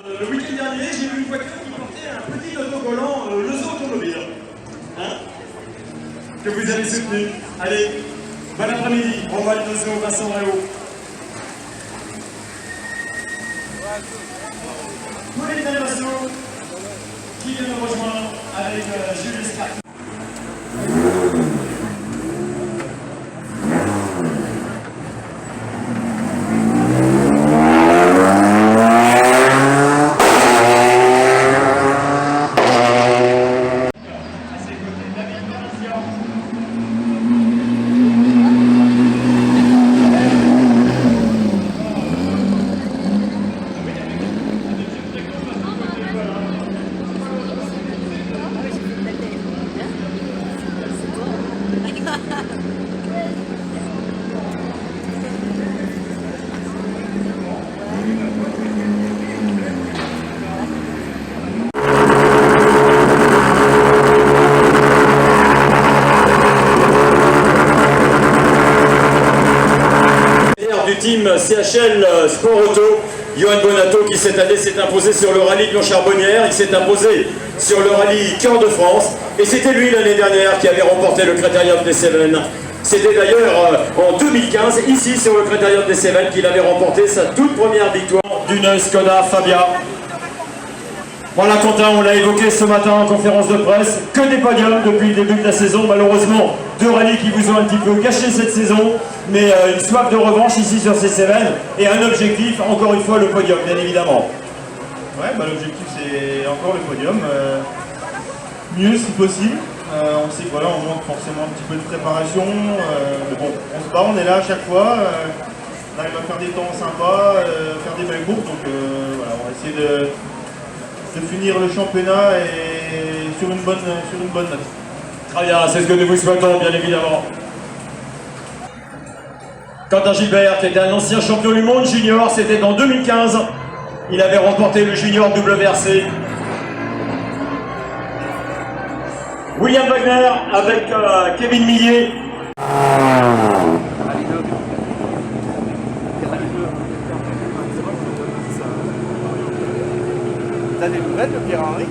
Le week-end dernier, j'ai vu une voiture qui portait un petit autocollant Lezo Automobile. Hein, que vous avez soutenu. Allez, bon après-midi. On va le Lezo, Vincent Réau. Tous les animations qui viennent nous rejoindre avec Jules Escarpe. Du team CHL Sport Auto, Johan Bonato, qui cette année s'est imposé sur le rallye de Lyon-Charbonnières, il s'est imposé sur le rallye Cœur de France, et c'était lui l'année dernière qui avait remporté le Critérium des Cévennes. C'était d'ailleurs en 2015, ici sur le Critérium des Cévennes, qu'il avait remporté sa toute première victoire d'une Skoda Fabia. Voilà Quentin, on l'a évoqué ce matin en conférence de presse, que des podiums depuis le début de la saison. Malheureusement, deux rallyes qui vous ont un petit peu gâché cette saison, mais une soif de revanche ici sur ces Cévennes et un objectif, encore une fois, le podium, bien évidemment. Ouais, bah, l'objectif c'est encore le podium, mieux si possible. On sait que voilà, on manque forcément un petit peu de préparation, mais bon, on se bat, on est là à chaque fois, on arrive à faire des temps sympas, faire des belles courses, donc voilà, on va essayer de finir le championnat et sur une bonne note. Très bien, c'est ce que nous vous souhaitons, bien évidemment. Quentin Gilbert était un ancien champion du monde junior, c'était en 2015. Il avait remporté le junior WRC. William Wagner avec Kevin Millet. T'as des nouvelles de Pierre-Henri?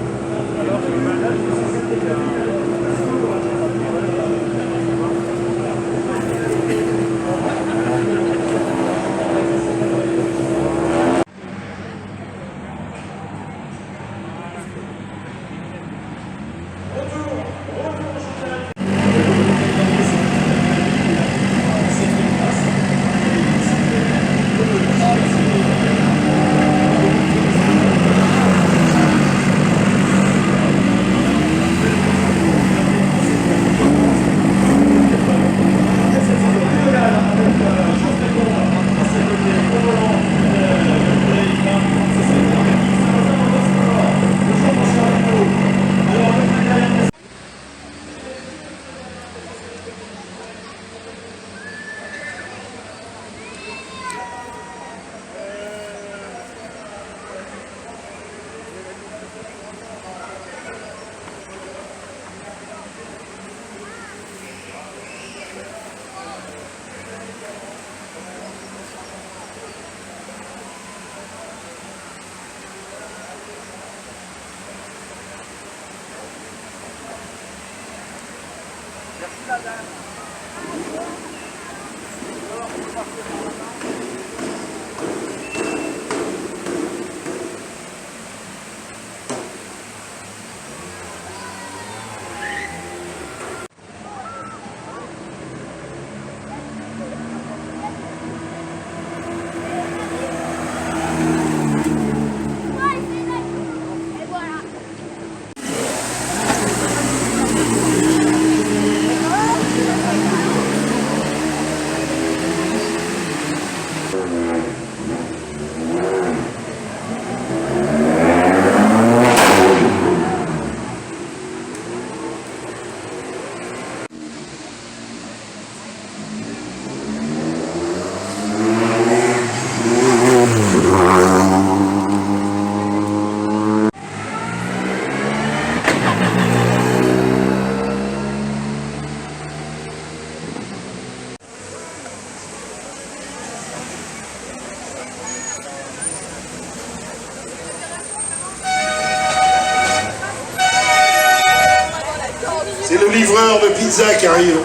livreur de pizza qui arrive.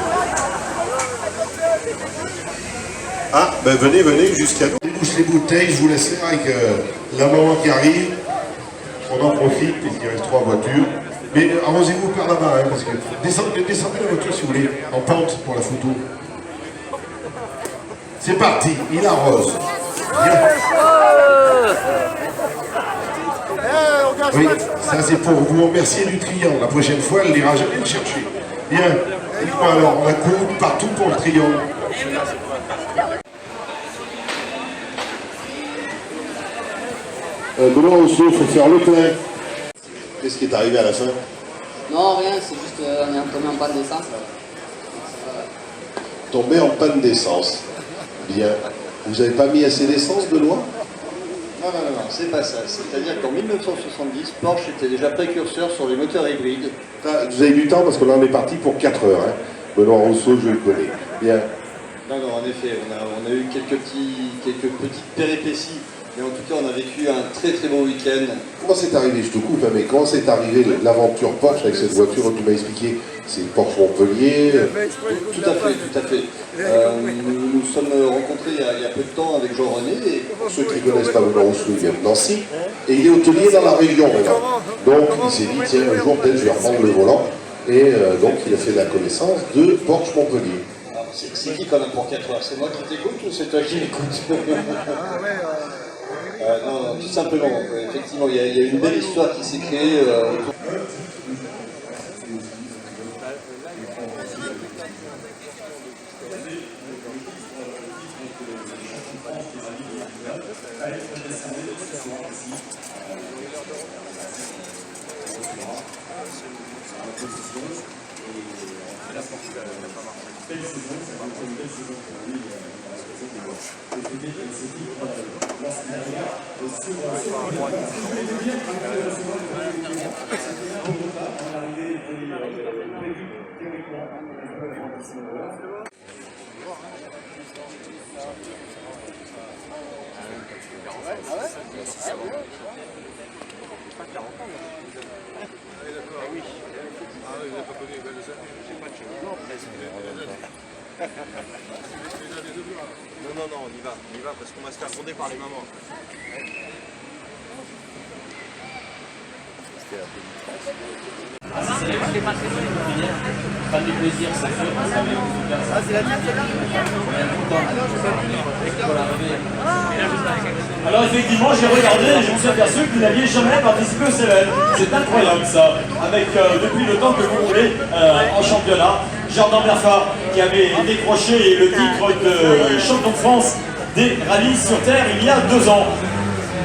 Ah, ben venez, venez jusqu'à nous. Débouche les bouteilles, je vous laisse faire avec la maman qui arrive. On en profite, puisqu'il reste 3 voitures. Mais arrosez-vous par là-bas, hein, parce que descendez la voiture si vous voulez, en pente pour la photo. C'est parti, il arrose. Bien. Oui, ça c'est pour vous remercier du triangle. La prochaine fois, elle n'ira jamais le chercher. Bien. Dites-moi alors, on a couru partout pour le triangle. Benoît Rousseau, il faut faire le plein. Qu'est-ce qui est arrivé à la fin? Non, rien, c'est juste qu'on est tombé en panne d'essence. Tombé en panne d'essence. Bien. Vous n'avez pas mis assez d'essence, Benoît? Non, c'est pas ça. C'est-à-dire qu'en 1970, Porsche était déjà précurseur sur les moteurs hybrides. Vous avez du temps parce qu'on en est parti pour 4 heures. Hein. Benoît Rousseau, je le connais. Bien. Non, en effet, on a eu quelques petites péripéties. Mais en tout cas, on a vécu un très très beau week-end. Comment c'est arrivé, je te coupe, hein, mais comment c'est arrivé l'aventure Porsche avec cette voiture? Tu m'as expliqué, c'est une Porsche Montpellier. Tout à fait. Nous nous sommes rencontrés il y a peu de temps avec Jean-René. Et pour ceux qui ne connaissent pas Benoît Rousseau, il vient de Nancy. Et il est hôtelier dans la région maintenant. Donc il s'est dit, tiens, un jour peut-être je vais reprendre le volant. Et donc il a fait la connaissance de Porsche Montpellier. C'est qui qu'on a pour 4 heures? C'est moi qui t'écoute ou c'est toi qui m'écoutes? Non, tout simplement. Effectivement, il y a une belle histoire qui s'est créée autour. Non, on y va parce qu'on va se faire gronder par les mamans. Pas de plaisir, ça fait. Ah, c'est la tienne, celle-là? Alors effectivement, j'ai regardé et je me suis aperçu que vous n'aviez jamais participé au CEL. C'est incroyable ça. Avec depuis le temps que vous roulez en championnat, Jordan Berfa qui avait décroché le titre de champion de France des rallyes sur terre il y a 2 ans.